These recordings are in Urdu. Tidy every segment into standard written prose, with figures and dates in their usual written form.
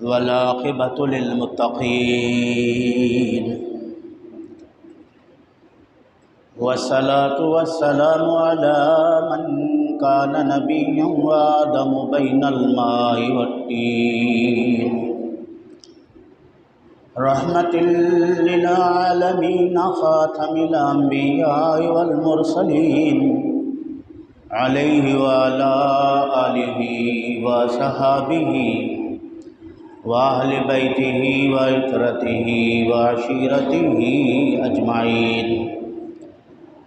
والعاقبة للمتقين والصلاة والسلام على من كان نبيا وآدم بين الماء والطين رحمة للعالمين خاتم الأنبياء والمرسلين عليه وعلى آله وصحابه وأهل بيته وعترته وعشيرته أجمعين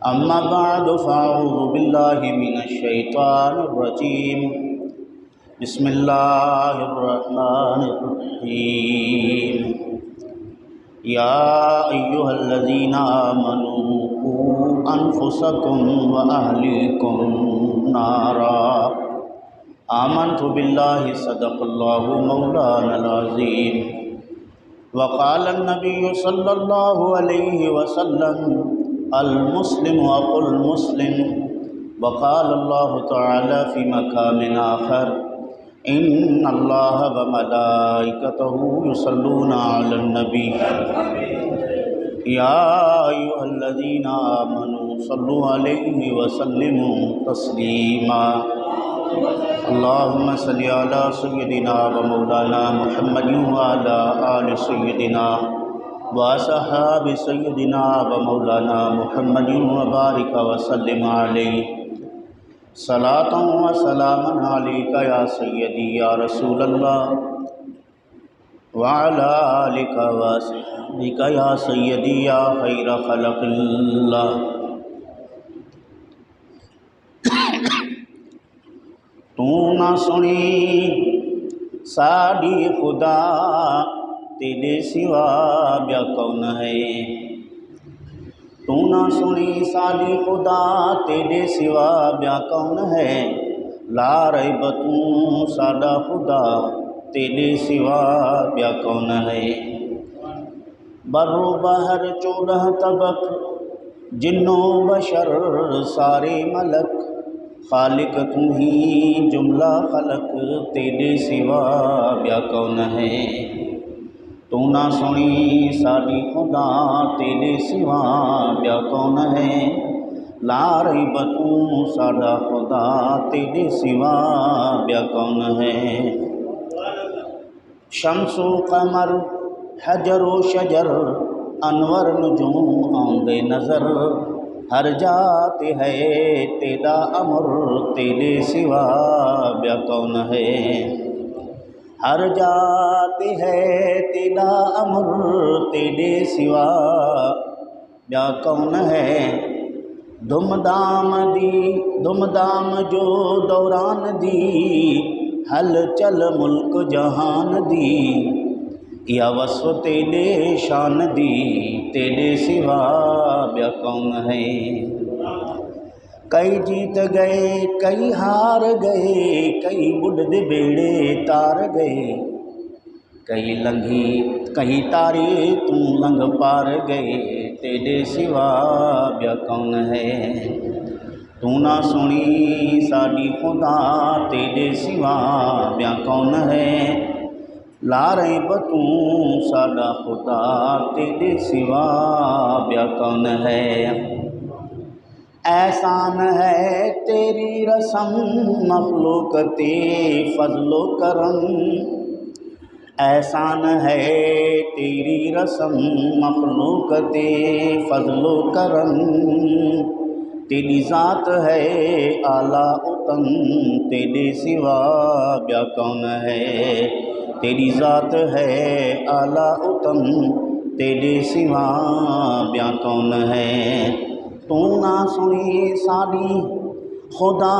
أما بعد فأعوذ بالله من الشيطان الرجيم بسم الله الرحمن الرحيم يا أيها الذين آمنوا قوا أنفسكم وأهليكم نارا آمنت بالله صدق الله مولانا العظيم وقال النبي صلى الله عليه وسلم المسلم أخو المسلم وقال الله تعالى في مقام آخر إن الله وملائكته يصلون على النبي يا أيها الذين آمنوا صلوا عليه وسلموا تسليما اللهم صل على سيدنا ومولانا محمد وعلى آل سيدنا وصحاب سيدنا ومولانا محمد وبارك وسلم عليه صلاة وسلاما عليك يا سيدي يا رسول الله وعلى آلك وصحبك يا سيدي يا خير خلق الله تو نہ سنی ساڈی خدا تیرے سوا بیا کون ہے تو نہ سنی ساڈی خدا تیرے سوا بیا کون ہے لا ریب تو ساڈا خدا تیرے سوا بیا کون ہے برو بحر 14 طبق جنو بشر سارے ملک خالق تو ہی جملہ خلق تیرے سوا بیا کون ہے تو نہ سنی ساڈی خدا تیرے سوا بیا کون ہے لا ریب تو ساڈا خدا تیرے سوا بیا کون ہے شمس و قمر حجر و شجر انور نجوم آندے نظر ہر جات ہے تیرا امر تیرے سوا بیا کون ہے ہر جات ہے تیرا امر تیرے سوا بیا کون ہے دم دام جو دوران دی ہل چل ملک جہان دی یا وصف تیرے شان دی تیرے سوا بیا کون ہے کئی جیت گئے کئی ہار گئے کئی بڈھ دے بیڑے تار گئے کئی لنگھی کئی تاری تو لنگ پار گئے تیرے سوا بیا کون ہے تو نہ سنی ساڈی خدا تیرے سوا بیا کون ہے لا ریب تو ساڈا خدا تیرے سوا بیا کون ہے احسان ہے تیری رسم مخلوق تے فضل و کرم احسان ہے تیری رسم مخلوق تے فضل و کرم تیری ذات ہے اعلیٰ اتم تیرے سوا بیا کون ہے تیری ذات ہے اعلیٰ اتم تیرے سوا بیا کون ہے تو نہ سنی ساڈی خدا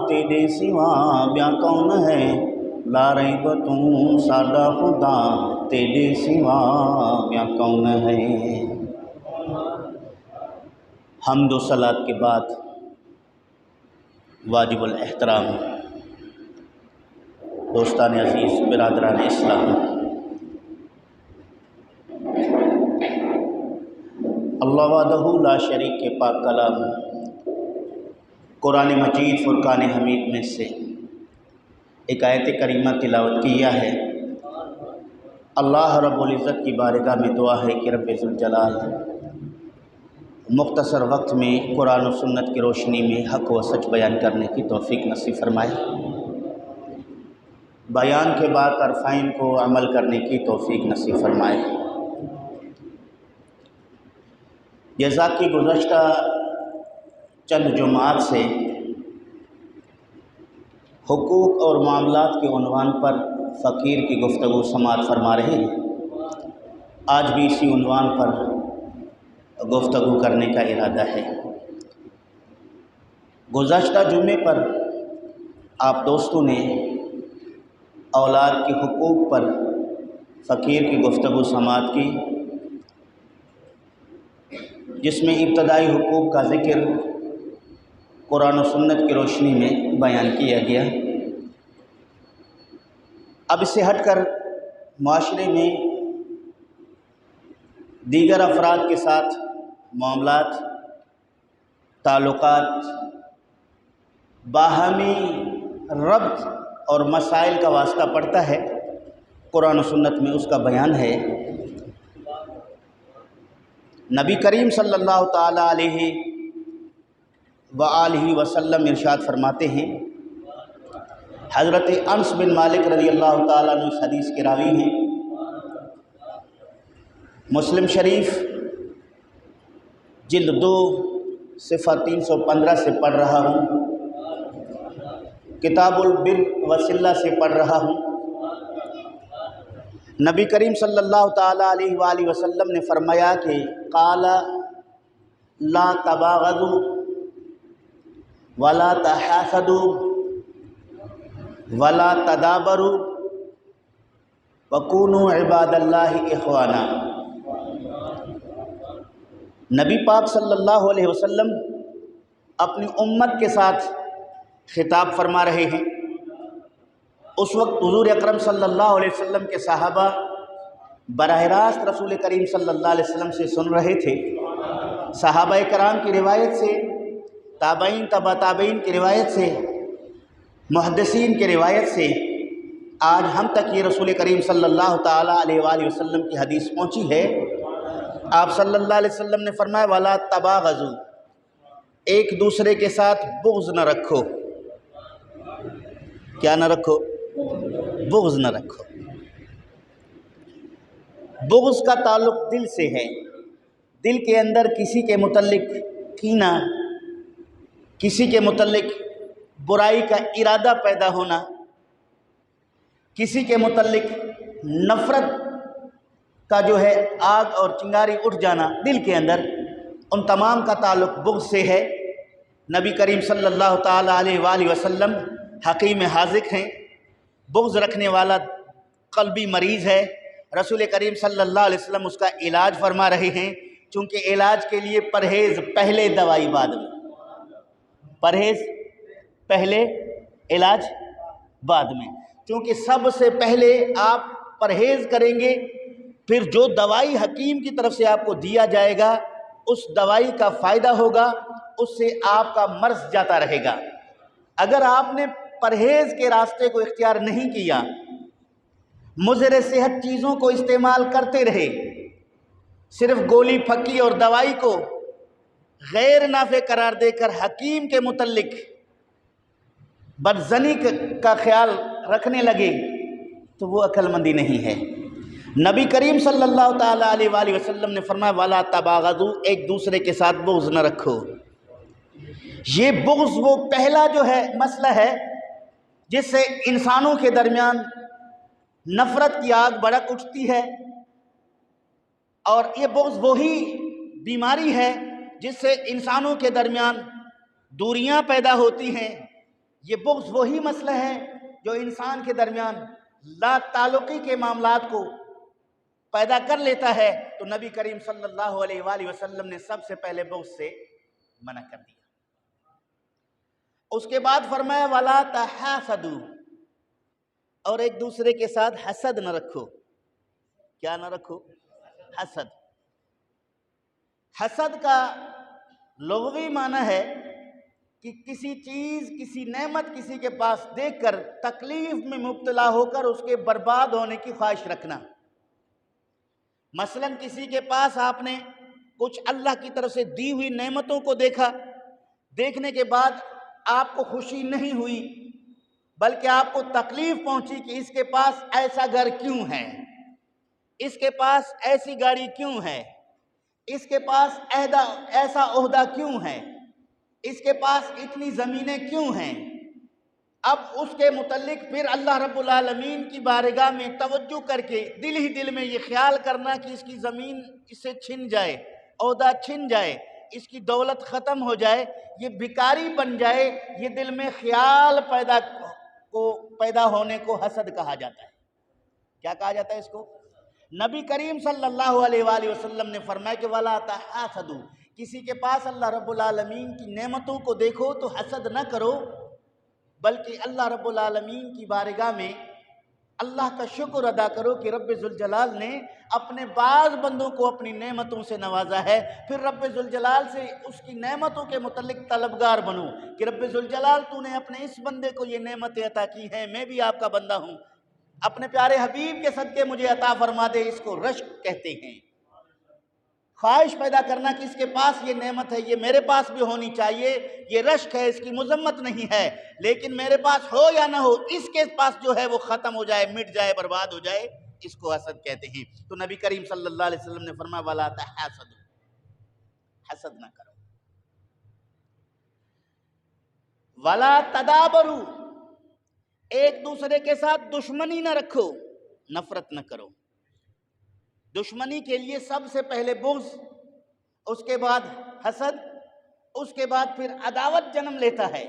تیرے سوا بیا کون ہے لا ریب تو ساڈا خدا تیرے سوا بیا کون ہے حمد و صلات کے بعد واجب الاحترام دوستان عزیز برادران اسلام، اللہ وحدہ لا شریک کے پاک کلام قرآن مجید فرقان حمید میں سے ایک آیت کریمہ تلاوت کیا ہے اللہ رب العزت کی بارگاہ میں دعا ہے کہ رب ذوالجلال مختصر وقت میں قرآن و سنت کی روشنی میں حق و سچ بیان کرنے کی توفیق نصیب فرمائے، بیان کے بعد طرفین کو عمل کرنے کی توفیق نصیب فرمائے۔ جیسا کہ گزشتہ چند جمعات سے حقوق اور معاملات کے عنوان پر فقیر کی گفتگو سماعت فرما رہے ہیں، آج بھی اسی عنوان پر گفتگو کرنے کا ارادہ ہے۔ گزشتہ جمعے پر آپ دوستوں نے اولاد کے حقوق پر فقیر کی گفتگو سماعت کی، جس میں ابتدائی حقوق کا ذکر قرآن و سنت کی روشنی میں بیان کیا گیا۔ اب اس سے ہٹ کر معاشرے میں دیگر افراد کے ساتھ معاملات، تعلقات، باہمی ربط اور مسائل کا واسطہ پڑتا ہے، قرآن و سنت میں اس کا بیان ہے۔ نبی کریم صلی اللہ تعالیٰ علیہ وآلہ وسلم ارشاد فرماتے ہیں، حضرت انس بن مالک رضی اللہ تعالیٰ عنہ اس حدیث کے راوی ہیں، مسلم شریف جلد 2 صفحہ 315 سے پڑھ رہا ہوں، کتاب البر وصلہ سے پڑھ رہا ہوں۔ نبی کریم صلی اللہ تعالیٰ علیہ وآلہ وسلم نے فرمایا کہ قال لا تباغضوا ولا تحاسدوا ولا تدابروا وکونوا عباد اللہ اخوانا۔ نبی پاک صلی اللہ علیہ وسلم اپنی امت کے ساتھ خطاب فرما رہے ہیں۔ اس وقت حضور اکرم صلی اللہ علیہ وسلم کے صحابہ براہ راست رسول کریم صلی اللہ علیہ وسلم سے سن رہے تھے، صحابہ کرام کی روایت سے، تابعین تبع تابعین کی روایت سے، محدثین کی روایت سے آج ہم تک یہ رسول کریم صلی اللہ تعالیٰ علیہ وآلہ وسلم کی حدیث پہنچی ہے۔ آپ صلی اللہ علیہ وسلم نے فرمایا وَلَا تَبَاغَضُوا، ایک دوسرے کے ساتھ بغض نہ رکھو۔ کیا نہ رکھو؟ بغض نہ رکھو۔ بغض کا تعلق دل سے ہے، دل کے اندر کسی کے متعلق کینہ، کسی کے متعلق برائی کا ارادہ پیدا ہونا، کسی کے متعلق نفرت کا جو ہے آگ اور چنگاری اٹھ جانا دل کے اندر، ان تمام کا تعلق بغض سے ہے۔ نبی کریم صلی اللہ تعالیٰ علیہ وآلہ وسلم حکیم حاذق ہیں، بغض رکھنے والا قلبی مریض ہے، رسول کریم صلی اللہ علیہ وسلم اس کا علاج فرما رہے ہیں، چونکہ علاج کے لیے پرہیز پہلے، دوائی بعد میں، پرہیز پہلے، علاج بعد میں، چونکہ سب سے پہلے آپ پرہیز کریں گے، پھر جو دوائی حکیم کی طرف سے آپ کو دیا جائے گا اس دوائی کا فائدہ ہوگا، اس سے آپ کا مرض جاتا رہے گا۔ اگر آپ نے پرہیز کے راستے کو اختیار نہیں کیا، مضر صحت چیزوں کو استعمال کرتے رہے، صرف گولی پھکی اور دوائی کو غیر نافع قرار دے کر حکیم کے متعلق بدظنی کا خیال رکھنے لگے، تو وہ عقل مندی نہیں ہے۔ نبی کریم صلی اللہ تعالیٰ علیہ وآلہ وسلم نے فرمایا وَلَا تَبَاغَضُوا، ایک دوسرے کے ساتھ بغض نہ رکھو۔ یہ بغض وہ پہلا جو ہے مسئلہ ہے جس سے انسانوں کے درمیان نفرت کی آگ بھڑک اٹھتی ہے، اور یہ بغض وہی بیماری ہے جس سے انسانوں کے درمیان دوریاں پیدا ہوتی ہیں۔ یہ بغض وہی مسئلہ ہے جو انسان کے درمیان لا تعلقی کے معاملات کو پیدا کر لیتا ہے۔ تو نبی کریم صلی اللہ علیہ وآلہ وسلم نے سب سے پہلے بغض سے منع کر دیا۔ اس کے بعد فرمایا وَلَا تَحَاسَدُوا، اور ایک دوسرے کے ساتھ حسد نہ رکھو۔ کیا نہ رکھو؟ حسد۔ حسد کا لغوی معنی ہے کہ کسی چیز، کسی نعمت کسی کے پاس دیکھ کر تکلیف میں مبتلا ہو کر اس کے برباد ہونے کی خواہش رکھنا۔ مثلاً کسی کے پاس آپ نے کچھ اللہ کی طرف سے دی ہوئی نعمتوں کو دیکھا، دیکھنے کے بعد آپ کو خوشی نہیں ہوئی بلکہ آپ کو تکلیف پہنچی کہ اس کے پاس ایسا گھر کیوں ہے، اس کے پاس ایسی گاڑی کیوں ہے، اس کے پاس ایسا عہدہ کیوں ہے، اس کے پاس اتنی زمینیں کیوں ہیں۔ اب اس کے متعلق پھر اللہ رب العالمین کی بارگاہ میں توجہ کر کے دل ہی دل میں یہ خیال کرنا کہ اس کی زمین اس سے چھن جائے، عہدہ چھن جائے، اس کی دولت ختم ہو جائے، یہ بھکاری بن جائے، یہ دل میں خیال پیدا ہونے کو حسد کہا جاتا ہے۔ کیا کہا جاتا ہے اس کو؟ نبی کریم صلی اللہ علیہ وآلہ وسلم نے فرمایا کہ وَلَا تَحَاسَدُوا، کسی کے پاس اللہ رب العالمین کی نعمتوں کو دیکھو تو حسد نہ کرو، بلکہ اللہ رب العالمین کی بارگاہ میں اللہ کا شکر ادا کرو کہ رب ذوالجلال نے اپنے بعض بندوں کو اپنی نعمتوں سے نوازا ہے، پھر رب ذوالجلال سے اس کی نعمتوں کے متعلق طلبگار بنو کہ رب ذوالجلال تو نے اپنے اس بندے کو یہ نعمتیں عطا کی ہیں، میں بھی آپ کا بندہ ہوں، اپنے پیارے حبیب کے صدقے مجھے عطا فرما دے۔ اس کو رشک کہتے ہیں، خواہش پیدا کرنا کہ اس کے پاس یہ نعمت ہے، یہ میرے پاس بھی ہونی چاہیے، یہ رشک ہے، اس کی مذمت نہیں ہے، لیکن میرے پاس ہو یا نہ ہو، اس کے پاس جو ہے وہ ختم ہو جائے، مٹ جائے، برباد ہو جائے، اس کو حسد کہتے ہیں۔ تو نبی کریم صلی اللہ علیہ وسلم نے فرمایا وَلَا تَحَاسَدُوا، حسد نہ کرو، وَلَا تَدَابَرُوا، ایک دوسرے کے ساتھ دشمنی نہ رکھو، نفرت نہ کرو۔ دشمنی کے لیے سب سے پہلے بغض، اس کے بعد حسد، اس کے بعد پھر عداوت جنم لیتا ہے۔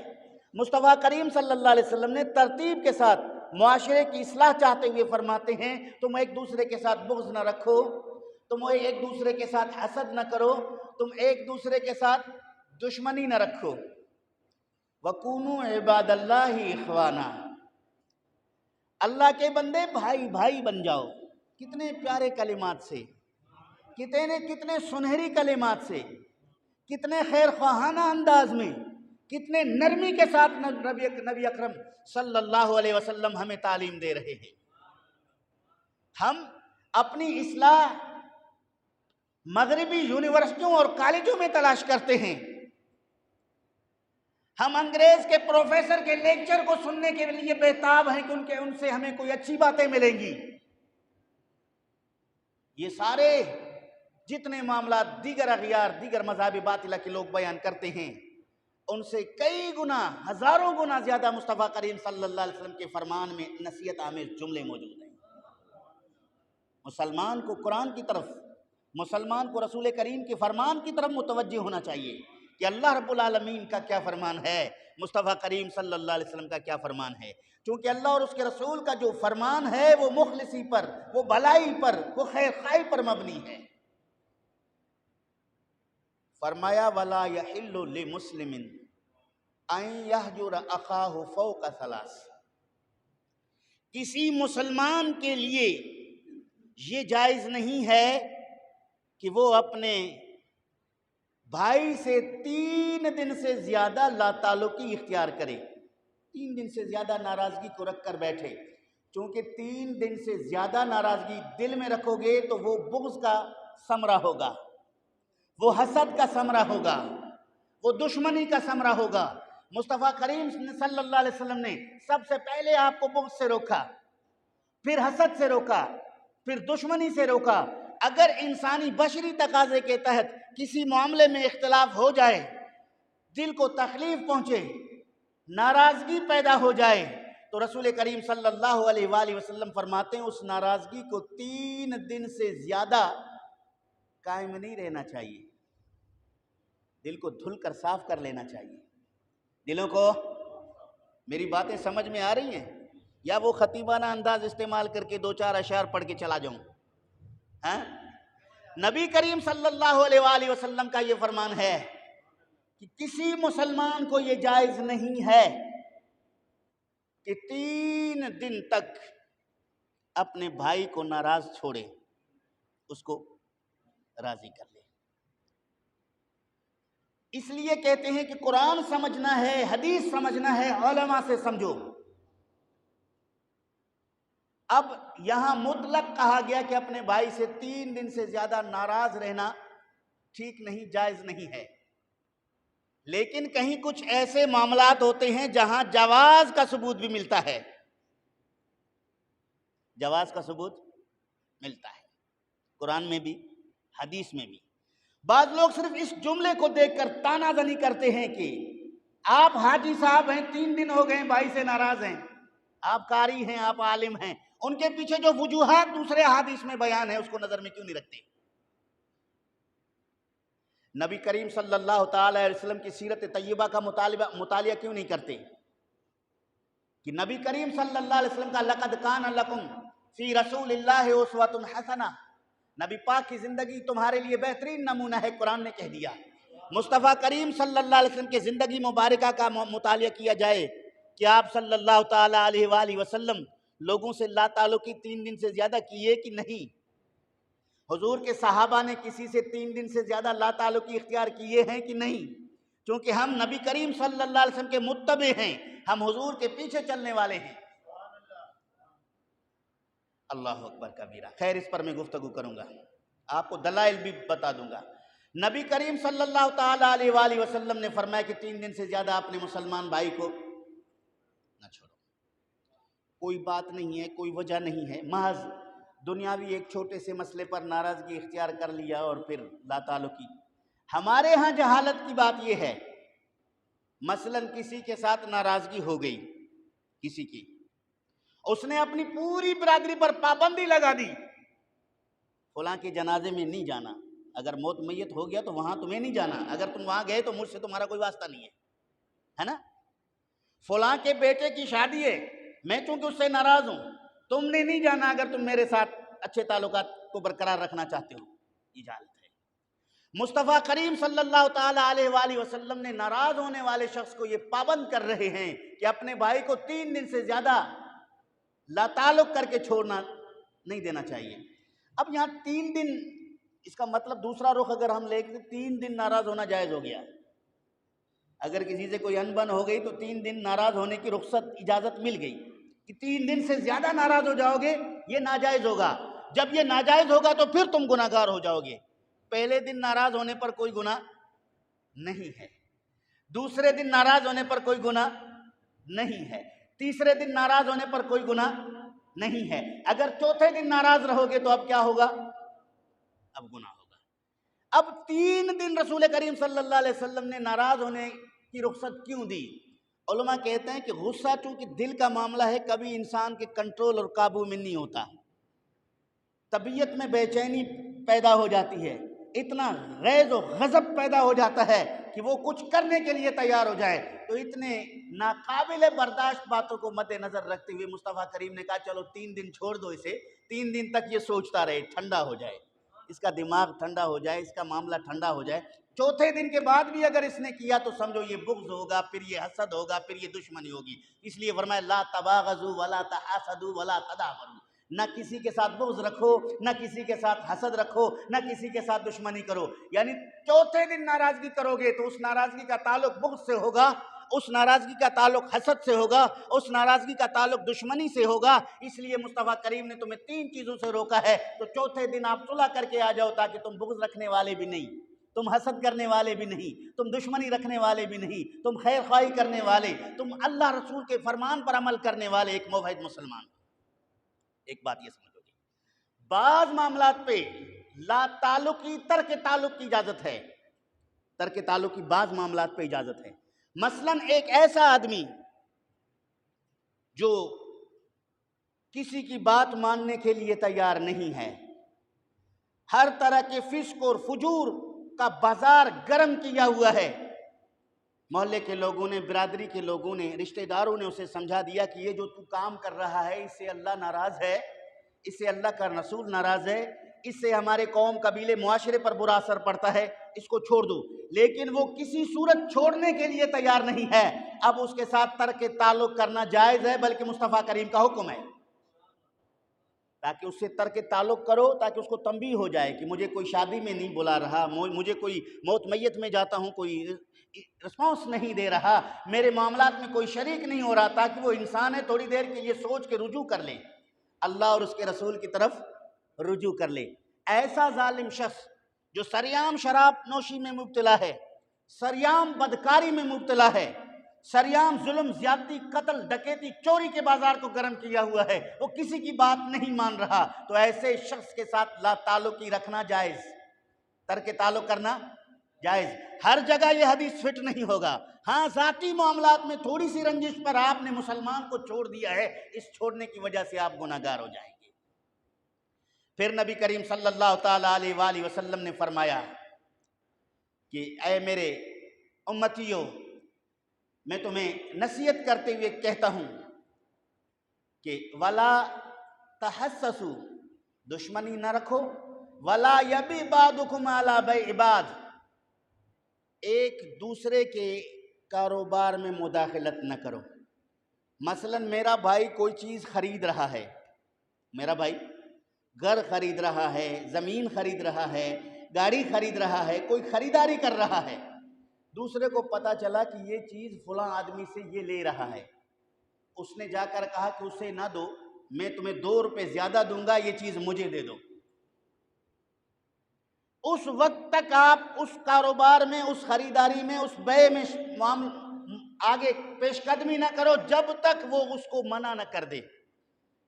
مصطفیٰ کریم صلی اللہ علیہ وسلم نے ترتیب کے ساتھ معاشرے کی اصلاح چاہتے ہوئے فرماتے ہیں تم ایک دوسرے کے ساتھ بغض نہ رکھو، تم ایک دوسرے کے ساتھ حسد نہ کرو، تم ایک دوسرے کے ساتھ دشمنی نہ رکھو۔ وَكُونُوا عِبَادَ اللَّهِ إِخْوَانًا، اللہ کے بندے بھائی بھائی بن جاؤ۔ کتنے پیارے کلمات سے، کتنے سنہری کلمات سے، کتنے خیر خواہانہ انداز میں، کتنے نرمی کے ساتھ نبی اکرم صلی اللہ علیہ وسلم ہمیں تعلیم دے رہے ہیں۔ ہم اپنی اصلاح مغربی یونیورسٹیوں اور کالجوں میں تلاش کرتے ہیں، ہم انگریز کے پروفیسر کے لیکچر کو سننے کے لیے بےتاب ہیں کہ ان سے ہمیں کوئی اچھی باتیں ملیں گی۔ یہ سارے جتنے معاملات دیگر اغیار، دیگر مذاہب باطلہ کے لوگ بیان کرتے ہیں، ان سے کئی گنا، ہزاروں گنا زیادہ مصطفیٰ کریم صلی اللہ علیہ وسلم کے فرمان میں نصیحت آمیز جملے موجود ہیں۔ مسلمان کو قرآن کی طرف، مسلمان کو رسول کریم کے فرمان کی طرف متوجہ ہونا چاہیے کہ اللہ رب العالمین کا کیا فرمان ہے، مصطفیٰ کریم صلی اللہ علیہ وسلم کا کیا فرمان ہے، چونکہ اللہ اور اس کے رسول کا جو فرمان ہے وہ مخلصی پر، وہ بھلائی پر، وہ خیر خواہی پر مبنی ہے۔ فرمایا وَلَا يَحِلُّ لِمُسْلِمٍ أَن يَهْجُرَ أَخَاهُ فَوْقَ ثَلَاثٍ، کسی مسلمان کے لیے یہ جائز نہیں ہے کہ وہ اپنے بھائی سے 3 دن سے زیادہ لا تعلقی اختیار کرے، 3 دن سے زیادہ ناراضگی کو رکھ کر بیٹھے، چونکہ 3 دن سے زیادہ ناراضگی دل میں رکھو گے تو وہ بغض کا ثمرہ ہوگا، وہ حسد کا ثمرہ ہوگا، وہ دشمنی کا ثمرہ ہوگا۔ مصطفیٰ کریم صلی اللہ علیہ وسلم نے سب سے پہلے آپ کو بغض سے روکا، پھر حسد سے روکا، پھر دشمنی سے روکا۔ اگر انسانی بشری تقاضے کے تحت کسی معاملے میں اختلاف ہو جائے، دل کو تکلیف پہنچے، ناراضگی پیدا ہو جائے، تو رسول کریم صلی اللہ علیہ وآلہ وسلم فرماتے ہیں اس ناراضگی کو 3 دن سے زیادہ قائم نہیں رہنا چاہیے، دل کو دھل کر صاف کر لینا چاہیے۔ دلوں کو میری باتیں سمجھ میں آ رہی ہیں یا وہ خطیبانہ انداز استعمال کر کے 2-4 اشعار پڑھ کے چلا جاؤں؟ نبی کریم صلی اللہ علیہ وآلہ وسلم کا یہ فرمان ہے کہ کسی مسلمان کو یہ جائز نہیں ہے کہ 3 دن تک اپنے بھائی کو ناراض چھوڑے، اس کو راضی کر لے۔ اس لیے کہتے ہیں کہ قرآن سمجھنا ہے، حدیث سمجھنا ہے، علماء سے سمجھو۔ اب یہاں مطلق کہا گیا کہ اپنے بھائی سے 3 دن سے زیادہ ناراض رہنا ٹھیک نہیں، جائز نہیں ہے، لیکن کہیں کچھ ایسے معاملات ہوتے ہیں جہاں جواز کا ثبوت بھی ملتا ہے، جواز کا ثبوت ملتا ہے، قرآن میں بھی حدیث میں بھی۔ بعض لوگ صرف اس جملے کو دیکھ کر تانا زنی کرتے ہیں کہ آپ حاجی صاحب ہیں، 3 دن ہو گئے بھائی سے ناراض ہیں، آپ قاری ہیں، آپ عالم ہیں، ان کے پیچھے جو وجوہات دوسرے حدیث میں بیان ہے اس کو نظر میں کیوں نہیں رکھتے؟ نبی کریم صلی اللہ تعالی علیہ وسلم کی سیرت طیبہ کا مطالعہ کیوں نہیں کرتے کہ نبی کریم صلی اللہ علیہ وسلم کا لقد کان لکم فی رسول اللہ اسوۃ حسنہ، نبی پاک کی زندگی تمہارے لیے بہترین نمونہ ہے، قرآن نے کہہ دیا۔ مصطفیٰ کریم صلی اللہ علیہ وسلم کی زندگی مبارکہ کا مطالعہ کیا جائے کہ آپ صلی اللہ تعالی علیہ وآلہ وسلم لوگوں سے لا تعلقی 3 دن سے زیادہ کیے کہ نہیں؟ حضور کے صحابہ نے کسی سے 3 دن سے زیادہ لا تعلقی اختیار کیے ہیں کہ نہیں؟ چونکہ ہم نبی کریم صلی اللہ علیہ وسلم کے متبع ہیں، ہم حضور کے پیچھے چلنے والے ہیں۔ اللہ اکبر کبیرہ، خیر اس پر میں گفتگو کروں گا، آپ کو دلائل بھی بتا دوں گا۔ نبی کریم صلی اللہ تعالی علیہ وآلہ وسلم نے فرمایا کہ 3 دن سے زیادہ اپنے مسلمان بھائی کو نہ چھوڑو، کوئی بات نہیں ہے، کوئی وجہ نہیں ہے، محض دنیاوی ایک چھوٹے سے مسئلے پر ناراضگی اختیار کر لیا اور پھر لا تعلقی۔ ہمارے ہاں جہالت کی بات یہ ہے، مثلاً کسی کے ساتھ ناراضگی ہو گئی، کسی کی، اس نے اپنی پوری برادری پر پابندی لگا دی، فلاں کے جنازے میں نہیں جانا، اگر موت میت ہو گیا تو وہاں تمہیں نہیں جانا، اگر تم وہاں گئے تو مجھ سے تمہارا کوئی واسطہ نہیں ہے نا؟ فلاں کے بیٹے کی شادی ہے، میں چونکہ اس سے ناراض ہوں، تم نے نہیں جانا اگر تم میرے ساتھ اچھے تعلقات کو برقرار رکھنا چاہتے ہو، یہ جہالت ہے۔ مصطفیٰ کریم صلی اللہ تعالی علیہ وآلہ وسلم نے ناراض ہونے والے شخص کو یہ پابند کر رہے ہیں کہ اپنے بھائی کو 3 دن سے زیادہ لا تعلق کر کے چھوڑنا نہیں دینا چاہیے۔ اب یہاں 3 دن، اس کا مطلب دوسرا رخ اگر ہم لے کے 3 دن ناراض ہونا جائز ہو گیا، اگر کسی سے کوئی انبن ہو گئی تو 3 دن ناراض ہونے کی رخصت اجازت مل گئی کہ 3 دن سے زیادہ ناراض ہو جاؤ گے یہ ناجائز ہوگا، جب یہ ناجائز ہوگا تو پھر تم گناہ گار ہو جاؤ گے۔ پہلے دن ناراض ہونے پر کوئی گناہ نہیں ہے، دوسرے دن ناراض ہونے پر کوئی گناہ نہیں ہے، تیسرے دن ناراض ہونے پر کوئی گناہ نہیں ہے، اگر چوتھے دن ناراض رہو گے تو اب کیا ہوگا؟ اب گناہ ہوگا۔ اب 3 دن رسول کریم صلی اللہ علیہ وسلم نے ناراض ہونے کی رخصت کیوں دی؟ علماء کہتے ہیں کہ غصہ چونکہ دل کا معاملہ ہے، کبھی انسان کے کنٹرول اور قابو میں نہیں ہوتا، طبیعت میں بے چینی پیدا ہو جاتی ہے، اتنا غیظ و غضب پیدا ہو جاتا ہے کہ وہ کچھ کرنے کے لیے تیار ہو جائے، تو اتنے ناقابل برداشت باتوں کو مد نظر رکھتے ہوئے مصطفیٰ کریم نے کہا چلو 3 دن چھوڑ دو اسے، 3 دن تک یہ سوچتا رہے، ٹھنڈا ہو جائے، اس کا دماغ ٹھنڈا ہو جائے، اس کا معاملہ ٹھنڈا ہو جائے۔ چوتھے دن کے بعد بھی اگر اس نے کیا تو سمجھو یہ بغض ہوگا، پھر یہ حسد ہوگا، پھر یہ دشمنی ہوگی، اس لیے فرمایا لا تباغضوا ولا تحاسدوا ولا تدابروا، نہ کسی کے ساتھ بغض رکھو، نہ کسی کے ساتھ حسد رکھو، نہ کسی کے ساتھ دشمنی کرو۔ یعنی چوتھے دن ناراضگی کرو گے تو اس ناراضگی کا تعلق بغض سے ہوگا، اس ناراضگی کا تعلق حسد سے ہوگا، اس ناراضگی کا تعلق دشمنی سے ہوگا، اس لیے مصطفیٰ کریم نے تمہیں 3 چیزوں سے روکا ہے، تو چوتھے دن آپ صلح کر کے آ جاؤ تاکہ تم بغض رکھنے والے بھی نہیں، تم حسد کرنے والے بھی نہیں، تم دشمنی رکھنے والے بھی نہیں، تم خیر خواہی کرنے والے، تم اللہ رسول کے فرمان پر عمل کرنے والے ایک موحد مسلمان۔ ایک بات یہ سمجھو گے، بعض معاملات پہ لا تعلقی ترک تعلق کی اجازت ہے، ترک تعلق کی بعض معاملات پہ اجازت ہے۔ مثلا ایک ایسا آدمی جو کسی کی بات ماننے کے لیے تیار نہیں ہے، ہر طرح کے فسق اور فجور کا بازار گرم کیا ہوا ہے، محلے کے لوگوں نے، برادری کے لوگوں نے، رشتہ داروں نے اسے سمجھا دیا کہ یہ جو تو کام کر رہا ہے اس سے اللہ ناراض ہے، اس سے اللہ کا رسول ناراض ہے، اس سے ہمارے قوم قبیلے معاشرے پر برا اثر پڑتا ہے، اس کو چھوڑ دو، لیکن وہ کسی صورت چھوڑنے کے لیے تیار نہیں ہے، اب اس کے ساتھ ترک تعلق کرنا جائز ہے، بلکہ مصطفیٰ کریم کا حکم ہے، تاکہ اس سے ترک تعلق کرو، تاکہ اس کو تنبیہ ہو جائے کہ مجھے کوئی شادی میں نہیں بلا رہا، مجھے کوئی موت میت میں جاتا ہوں کوئی رسپانس نہیں دے رہا، میرے معاملات میں کوئی شریک نہیں ہو رہا، تاکہ وہ انسان ہے تھوڑی دیر کے لیے سوچ کے رجوع کر لے، اللہ اور اس کے رسول کی طرف رجوع کر لے۔ ایسا ظالم شخص جو سریعام شراب نوشی میں مبتلا ہے، سریعام بدکاری میں مبتلا ہے، سریعام ظلم، زیادتی، قتل، ڈکیتی، چوری کے بازار کو گرم کیا ہوا ہے، وہ کسی کی بات نہیں مان رہا، تو ایسے شخص کے ساتھ لا تعلقی رکھنا جائز، ترک تعلق کرنا جائز۔ ہر جگہ یہ حدیث فٹ نہیں ہوگا، ہاں ذاتی معاملات میں تھوڑی سی رنجش پر آپ نے مسلمان کو چھوڑ دیا ہے، اس چھوڑنے کی وجہ سے آپ گناہگار ہو جائیں گے۔ پھر نبی کریم صلی اللہ تعالیٰ علیہ وآلہ وسلم نے فرمایا کہ اے میرے امتیوں، میں تمہیں نصیحت کرتے ہوئے کہتا ہوں کہ وَلَا تَحَسَّسُوا، دشمنی نہ رکھو، وَلَا يَبِي بَعْضُكُمْ عَلَى بَيْعِ بَعْضٍ، ایک دوسرے کے کاروبار میں مداخلت نہ کرو۔ مثلا میرا بھائی کوئی چیز خرید رہا ہے، میرا بھائی گھر خرید رہا ہے، زمین خرید رہا ہے، گاڑی خرید رہا ہے، کوئی خریداری کر رہا ہے، دوسرے کو پتا چلا کہ یہ چیز فلاں آدمی سے یہ لے رہا ہے، اس نے جا کر کہا کہ اسے نہ دو، میں تمہیں 2 روپے زیادہ دوں گا، یہ چیز مجھے دے دو۔ اس وقت تک آپ اس کاروبار میں، اس خریداری میں، اس بیع میں آگے پیش قدمی نہ کرو جب تک وہ اس کو منع نہ کر دے،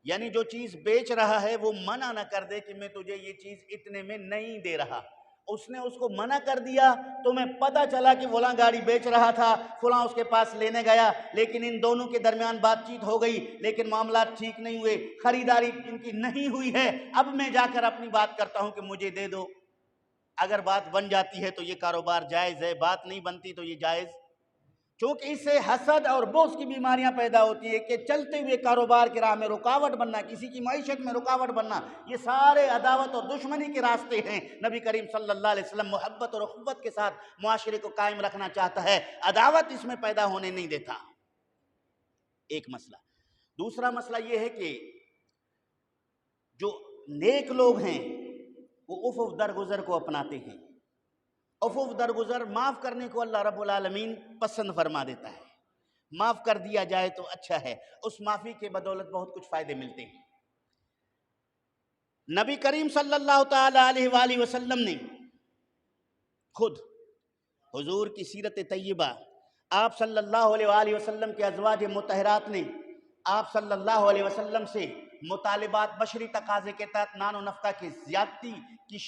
یعنی جو چیز بیچ رہا ہے وہ منع نہ کر دے کہ میں تجھے یہ چیز اتنے میں نہیں دے رہا۔ اس نے اس کو منع کر دیا، تو میں پتہ چلا کہ فلاں گاڑی بیچ رہا تھا، فلاں اس کے پاس لینے گیا، لیکن ان دونوں کے درمیان بات چیت ہو گئی، لیکن معاملات ٹھیک نہیں ہوئے، خریداری ان کی نہیں ہوئی ہے، اب میں جا کر اپنی بات کرتا ہوں کہ مجھے دے دو۔ اگر بات بن جاتی ہے تو یہ کاروبار جائز ہے، بات نہیں بنتی تو یہ جائز، چونکہ اس سے حسد اور بغض کی بیماریاں پیدا ہوتی ہے کہ چلتے ہوئے کاروبار کی راہ میں رکاوٹ بننا، کسی کی معیشت میں رکاوٹ بننا، یہ سارے عداوت اور دشمنی کے راستے ہیں۔ نبی کریم صلی اللہ علیہ وسلم محبت اور اخوت کے ساتھ معاشرے کو قائم رکھنا چاہتا ہے، عداوت اس میں پیدا ہونے نہیں دیتا۔ ایک مسئلہ۔ دوسرا مسئلہ یہ ہے کہ جو نیک لوگ ہیں وہ عفو درگزر کو اپناتے ہیں۔ عفو درگزر، معاف کرنے کو اللہ رب العالمین پسند فرما دیتا ہے، معاف کر دیا جائے تو اچھا ہے، اس معافی کے بدولت بہت کچھ فائدے ملتے ہیں۔ نبی کریم صلی اللہ تعالیٰ علیہ وآلہ وسلم نے خود حضور کی سیرت طیبہ، آپ صلی اللہ علیہ وآلہ وسلم کے ازواج مطہرات نے آپ صلی اللہ علیہ وسلم سے مطالبات بشری تقاضے کے تحت نان و نفقہ کی زیادتی کی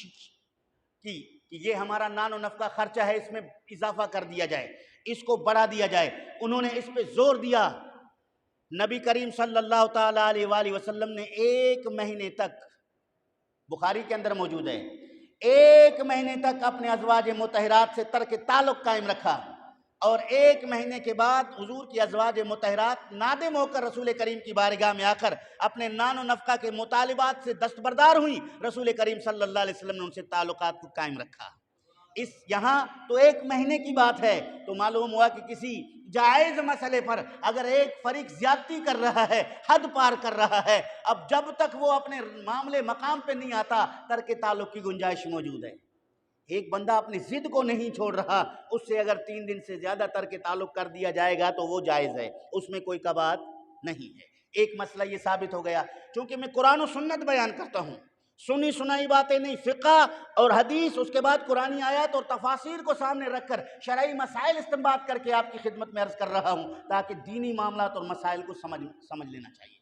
کہ یہ ہمارا نان و نفقہ خرچہ ہے، اس میں اضافہ کر دیا جائے، اس کو بڑھا دیا جائے، انہوں نے اس پہ زور دیا۔ نبی کریم صلی اللہ تعالیٰ علیہ وآلہ وسلم نے 1 مہینے تک، بخاری کے اندر موجود ہے، 1 مہینے تک اپنے ازواج مطہرات سے ترک تعلق قائم رکھا، اور 1 مہینے کے بعد حضور کی ازواج مطہرات نادم ہو کر رسول کریم کی بارگاہ میں آ کر اپنے نان و نفقہ کے مطالبات سے دستبردار ہوئی۔ رسول کریم صلی اللہ علیہ وسلم نے ان سے تعلقات کو قائم رکھا۔ یہاں تو 1 مہینے کی بات ہے، تو معلوم ہوا کہ کسی جائز مسئلے پر اگر ایک فریق زیادتی کر رہا ہے، حد پار کر رہا ہے، اب جب تک وہ اپنے معاملے مقام پہ نہیں آتا، ترک تعلق کی گنجائش موجود ہے۔ ایک بندہ اپنی ضد کو نہیں چھوڑ رہا، اس سے اگر 3 دن سے زیادہ ترک تعلق کر دیا جائے گا تو وہ جائز ہے، اس میں کوئی کبات نہیں ہے۔ ایک مسئلہ یہ ثابت ہو گیا، چونکہ میں قرآن و سنت بیان کرتا ہوں، سنی سنائی باتیں نہیں، فقہ اور حدیث، اس کے بعد قرآنی آیات اور تفاسیر کو سامنے رکھ کر شرعی مسائل استنباط کر کے آپ کی خدمت میں عرض کر رہا ہوں، تاکہ دینی معاملات اور مسائل کو سمجھ لینا چاہیے۔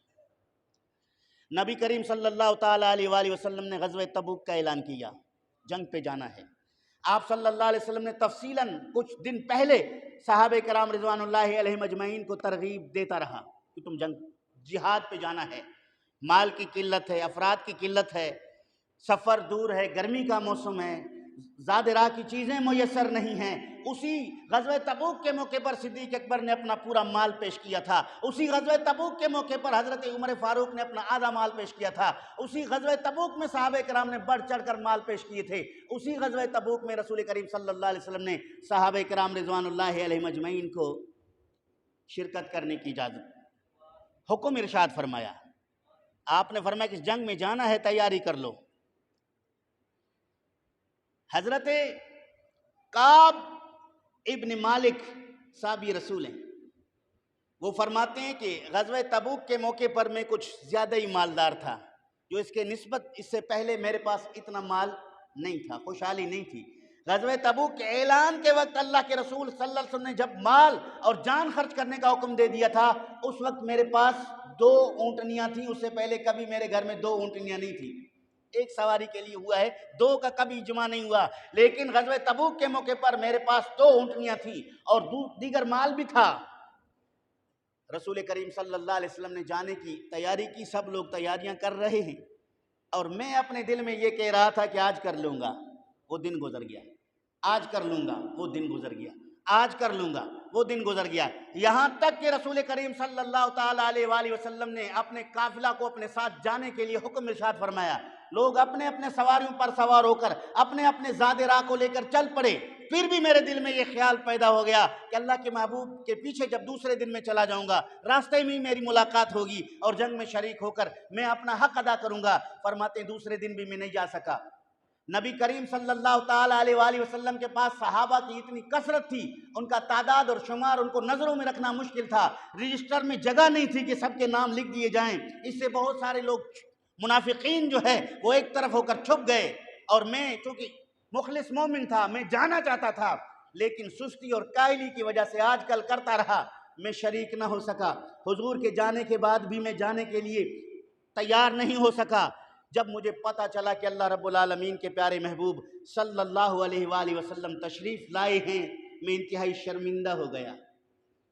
نبی کریم صلی اللہ تعالیٰ علیہ وآلہ وسلم نے غزوہ تبوک کا اعلان کیا، جنگ پہ جانا ہے۔ آپ صلی اللہ علیہ وسلم نے تفصیلاً کچھ دن پہلے صحابہ کرام رضوان اللہ علیہم اجمعین کو ترغیب دیتا رہا کہ تم جہاد پہ جانا ہے، مال کی قلت ہے، افراد کی قلت ہے، سفر دور ہے، گرمی کا موسم ہے، زاد راہ کی چیزیں میسر نہیں ہیں۔ اسی غزوہ تبوک کے موقع پر صدیق اکبر نے اپنا پورا مال پیش کیا تھا، اسی غزوہ تبوک کے موقع پر حضرت عمر فاروق نے اپنا آدھا مال پیش کیا تھا، اسی غزوہ تبوک میں صحابہ کرام نے بڑھ چڑھ کر مال پیش کیے تھے، اسی غزوہ تبوک میں رسول کریم صلی اللہ علیہ وسلم نے صحابہ کرام رضوان اللہ علیہم اجمعین کو شرکت کرنے کی اجازت، حکم ارشاد فرمایا۔ آپ نے فرمایا کہ جنگ میں جانا ہے، تیاری کر لو۔ حضرت کعب ابن مالک صحابی رسول ہیں، وہ فرماتے ہیں کہ غزوہ تبوک کے موقع پر میں کچھ زیادہ ہی مالدار تھا، جو اس کے نسبت اس سے پہلے میرے پاس اتنا مال نہیں تھا، خوشحالی نہیں تھی۔ غزوہ تبوک کے اعلان کے وقت اللہ کے رسول صلی اللہ علیہ وسلم نے جب مال اور جان خرچ کرنے کا حکم دے دیا تھا، اس وقت میرے پاس 2 اونٹنیاں تھیں، اس سے پہلے کبھی میرے گھر میں 2 اونٹنیاں نہیں تھیں، ایک سواری کے لیے ہوا ہے، 2 کا کبھی اجماع نہیں ہوا۔ لیکن غزوہ تبوک کے موقع پر میرے پاس 2 اونٹنیاں تھیں اور دیگر مال بھی تھا۔ رسول کریم صلی اللہ علیہ وسلم نے جانے کی تیاری کی، سب لوگ تیاریاں کر رہے ہیں، اور میں اپنے دل میں یہ کہہ رہا تھا کہ آج کر لوں گا، وہ دن گزر گیا، آج کر لوں گا، وہ دن گزر گیا، آج کر لوں گا، وہ دن گزر گیا، یہاں تک کہ رسول کریم صلی اللہ تعالیٰ علیہ وآلہ وسلم نے اپنے قافلہ کو اپنے ساتھ جانے کے لیے حکم ارشاد فرمایا۔ لوگ اپنے اپنے سواریوں پر سوار ہو کر اپنے اپنے زاد راہ کو لے کر چل پڑے۔ پھر بھی میرے دل میں یہ خیال پیدا ہو گیا کہ اللہ کے محبوب کے پیچھے جب دوسرے دن میں چلا جاؤں گا، راستے میں میری ملاقات ہوگی اور جنگ میں شریک ہو کر میں اپنا حق ادا کروں گا۔ فرماتے ہیں دوسرے دن بھی میں نہیں جا سکا۔ نبی کریم صلی اللہ تعالیٰ علیہ وآلہ وسلم کے پاس صحابہ کی اتنی کثرت تھی، ان کا تعداد اور شمار ان کو نظروں میں رکھنا مشکل تھا، رجسٹر میں جگہ نہیں تھی کہ سب کے نام لکھ دیے جائیں۔ اس سے بہت سارے لوگ منافقین جو ہے وہ ایک طرف ہو کر چھپ گئے، اور میں چونکہ مخلص مومن تھا، میں جانا چاہتا تھا، لیکن سستی اور کائلی کی وجہ سے آج کل کرتا رہا، میں شریک نہ ہو سکا۔ حضور کے جانے کے بعد بھی میں جانے کے لیے تیار نہیں ہو سکا۔ جب مجھے پتہ چلا کہ اللہ رب العالمین کے پیارے محبوب صلی اللہ علیہ وآلہ وسلم تشریف لائے ہیں، میں انتہائی شرمندہ ہو گیا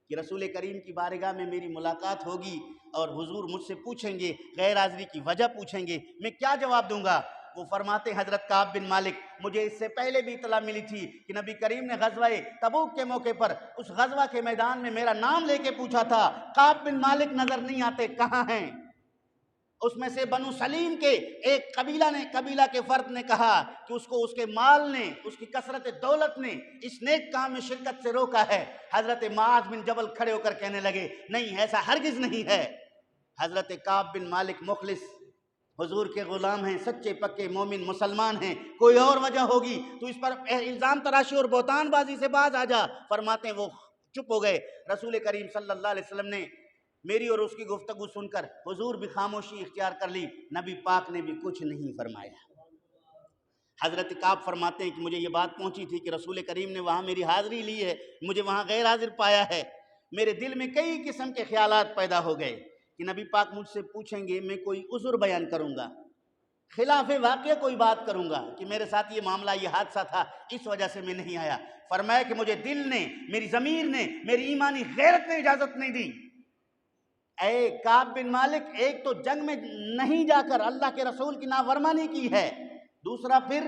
کہ رسول کریم کی بارگاہ میں میری ملاقات ہوگی اور حضور مجھ سے پوچھیں گے، غیر حاضری کی وجہ پوچھیں گے، میں کیا جواب دوں گا؟ وہ فرماتے حضرت کعب بن مالک، مجھے اس سے پہلے بھی اطلاع ملی تھی کہ نبی کریم نے غزوہ تبوک کے موقع پر اس غزوہ کے میدان میں میرا نام لے کے پوچھا تھا، کعب بن مالک نظر نہیں آتے، کہاں ہیں؟ اس میں سے بنو سلیم کے ایک قبیلہ کے فرد نے کہا کہ اس کو اس کے مال نے، اس کی کثرت دولت نے اس نیک کام میں شرکت سے روکا ہے۔ حضرت معاذ بن جبل کھڑے ہو کر کہنے لگے، نہیں، ایسا ہرگز نہیں ہے۔ حضرت کعب بن مالک مخلص حضور کے غلام ہیں، سچے پکے مومن مسلمان ہیں، کوئی اور وجہ ہوگی تو اس پر الزام تراشی اور بہتان بازی سے باز آ جا۔ فرماتے ہیں وہ چپ ہو گئے۔ رسول کریم صلی اللہ علیہ وسلم نے میری اور اس کی گفتگو سن کر حضور بھی خاموشی اختیار کر لی، نبی پاک نے بھی کچھ نہیں فرمایا۔ حضرت کعب فرماتے ہیں کہ مجھے یہ بات پہنچی تھی کہ رسول کریم نے وہاں میری حاضری لی ہے، مجھے وہاں غیر حاضر پایا ہے، میرے دل میں کئی قسم کے خیالات پیدا ہو گئے کہ نبی پاک مجھ سے پوچھیں گے، میں کوئی عذر بیان کروں گا، خلاف واقعہ کوئی بات کروں گا کہ میرے ساتھ یہ معاملہ، یہ حادثہ تھا، اس وجہ سے میں نہیں آیا۔ فرمایا کہ مجھے دل نے، میری ضمیر نے، میری ایمانی غیرت نے اجازت نہیں دی۔ اے کعب بن مالک، ایک تو جنگ میں نہیں جا کر اللہ کے رسول کی نافرمانی کی ہے، دوسرا پھر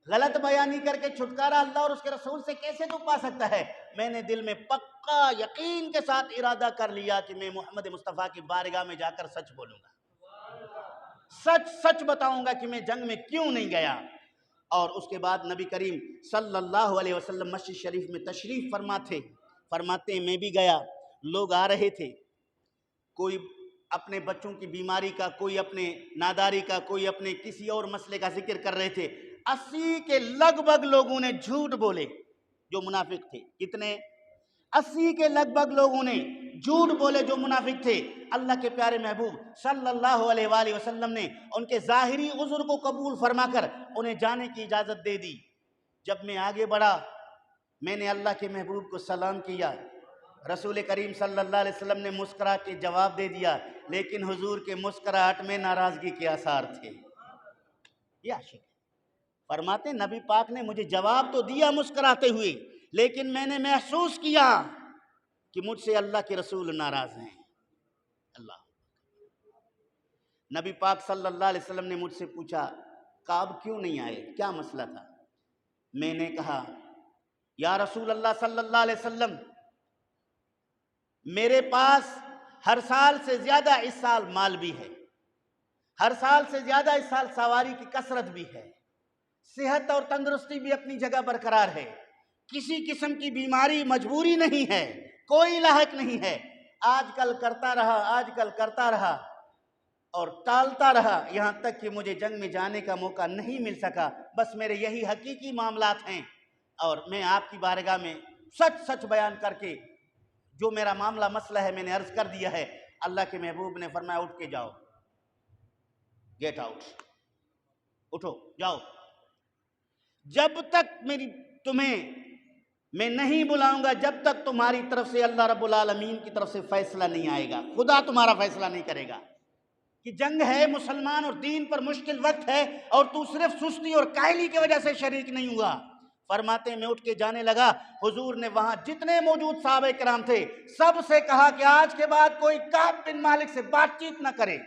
غلط بیانی کر کے چھٹکارا اللہ اور اس کے رسول سے کیسے تو پا سکتا ہے؟ میں نے دل میں پکا یقین کے ساتھ ارادہ کر لیا کہ میں محمد مصطفیٰ کی بارگاہ میں جا کر سچ بولوں گا، سچ بتاؤں گا کہ میں جنگ میں کیوں نہیں گیا۔ اور اس کے بعد نبی کریم صلی اللہ علیہ وسلم مسجد شریف میں تشریف فرماتے ہیں میں بھی گیا، لوگ آ رہے تھے، کوئی اپنے بچوں کی بیماری کا، کوئی اپنے ناداری کا، کوئی اپنے کسی اور مسئلے کا ذکر کر رہے تھے۔ 80 کے لگ بھگ لوگوں نے جھوٹ بولے جو منافق تھے۔ کتنے؟ 80 کے لگ بھگ لوگوں نے جھوٹ بولے جو منافق تھے۔ اللہ کے پیارے محبوب صلی اللہ علیہ وآلہ وسلم نے ان کے ظاہری عذر کو قبول فرما کر انہیں جانے کی اجازت دے دی۔ جب میں آگے بڑھا، میں نے اللہ کے محبوب کو سلام کیا، رسول کریم صلی اللہ علیہ وسلم نے مسکرا کے جواب دے دیا، لیکن حضور کے مسکراہٹ میں ناراضگی کے آثار تھے۔ یہ عاشق فرماتے نبی پاک نے مجھے جواب تو دیا مسکراتے ہوئے، لیکن میں نے محسوس کیا کہ مجھ سے اللہ کے رسول ناراض ہیں۔ اللہ نبی پاک صلی اللہ علیہ وسلم نے مجھ سے پوچھا، کعب کیوں نہیں آئے، کیا مسئلہ تھا؟ میں نے کہا، یا رسول اللہ صلی اللہ علیہ وسلم، میرے پاس ہر سال سے زیادہ اس سال مال بھی ہے، ہر سال سے زیادہ اس سال سواری کی کثرت بھی ہے، صحت اور تندرستی بھی اپنی جگہ برقرار ہے، کسی قسم کی بیماری مجبوری نہیں ہے، کوئی لاحق نہیں ہے، آج کل کرتا رہا اور ٹالتا رہا، یہاں تک کہ مجھے جنگ میں جانے کا موقع نہیں مل سکا۔ بس میرے یہی حقیقی معاملات ہیں، اور میں آپ کی بارگاہ میں سچ بیان کر کے جو میرا معاملہ مسئلہ ہے میں نے عرض کر دیا ہے۔ اللہ کے محبوب نے فرمایا اٹھ کے جاؤ، گیٹ آؤٹ، اٹھو جاؤ، جب تک تمہیں میں نہیں بلاؤں گا، جب تک تمہاری طرف سے اللہ رب العالمین کی طرف سے فیصلہ نہیں آئے گا، خدا تمہارا فیصلہ نہیں کرے گا کہ جنگ ہے، مسلمان اور دین پر مشکل وقت ہے اور تو صرف سستی اور کاہلی کی وجہ سے شریک نہیں ہوا۔ فرماتے ہیں میں اٹھ کے جانے لگا، حضور نے وہاں جتنے موجود صحابہ کرام تھے سب سے کہا کہ آج کے بعد کوئی کعب بن مالک سے بات چیت نہ کرے،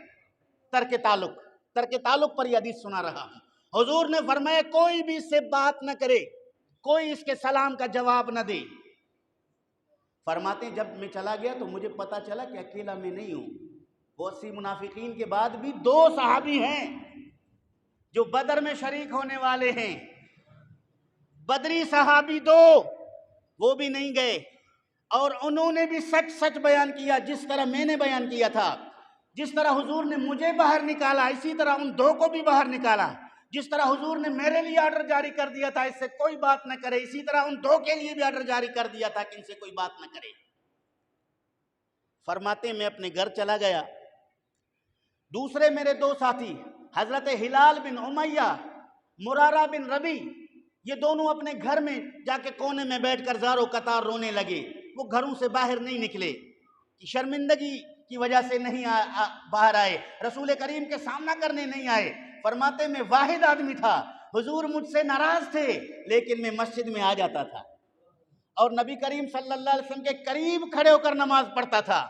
ترک تعلق پر یہ حدیث سنا رہا ہوں۔ حضور نے فرمایا کوئی بھی اس سے بات نہ کرے، کوئی اس کے سلام کا جواب نہ دے۔ فرماتے ہیں جب میں چلا گیا تو مجھے پتا چلا کہ اکیلا میں نہیں ہوں، بہت سی منافقین کے بعد بھی 2 صحابی ہیں جو بدر میں شریک ہونے والے ہیں، بدری صحابی 2، وہ بھی نہیں گئے، اور انہوں نے بھی سچ سچ بیان کیا جس طرح میں نے بیان کیا تھا۔ جس طرح حضور نے مجھے باہر نکالا اسی طرح ان 2 کو بھی باہر نکالا، جس طرح حضور نے میرے لیے آرڈر جاری کر دیا تھا اس سے کوئی بات نہ کرے، اسی طرح ان 2 کے لیے بھی آرڈر جاری کر دیا تھا کہ ان سے کوئی بات نہ کرے۔ فرماتے میں اپنے گھر چلا گیا، دوسرے میرے 2 ساتھی حضرت ہلال بن امیہ، مرارہ بن ربی، یہ دونوں اپنے گھر میں جا کے کونے میں بیٹھ کر زار و قطار رونے لگے۔ وہ گھروں سے باہر نہیں نکلے کہ شرمندگی کی وجہ سے نہیں باہر آئے، رسول کریم کے سامنا کرنے نہیں آئے۔ فرماتے میں واحد آدمی تھا، حضور مجھ سے ناراض تھے لیکن میں مسجد میں آ جاتا تھا اور نبی کریم صلی اللہ علیہ وسلم کے قریب کھڑے ہو کر نماز پڑھتا تھا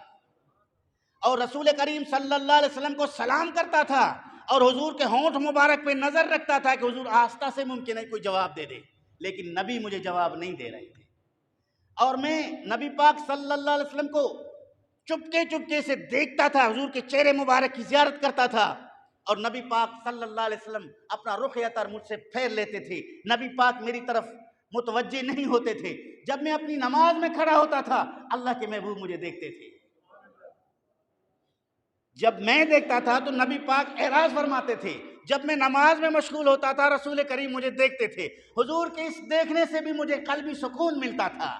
اور رسول کریم صلی اللہ علیہ وسلم کو سلام کرتا تھا اور حضور کے ہونٹ مبارک پہ نظر رکھتا تھا کہ حضور آہستہ سے ممکن ہے کوئی جواب دے دے، لیکن نبی مجھے جواب نہیں دے رہے تھے، اور میں نبی پاک صلی اللہ علیہ وسلم کو چپکے سے دیکھتا تھا، حضور کے چہرے مبارک کی زیارت کرتا تھا، اور نبی پاک صلی اللہ علیہ وسلم اپنا رخ اطہر مجھ سے پھیر لیتے تھے، نبی پاک میری طرف متوجہ نہیں ہوتے تھے۔ جب میں اپنی نماز میں کھڑا ہوتا تھا اللہ کے محبوب مجھے دیکھتے تھے، جب میں دیکھتا تھا تو نبی پاک اعراض فرماتے تھے، جب میں نماز میں مشغول ہوتا تھا رسول کریم مجھے دیکھتے تھے، حضور کے اس دیکھنے سے بھی مجھے قلبی سکون ملتا تھا۔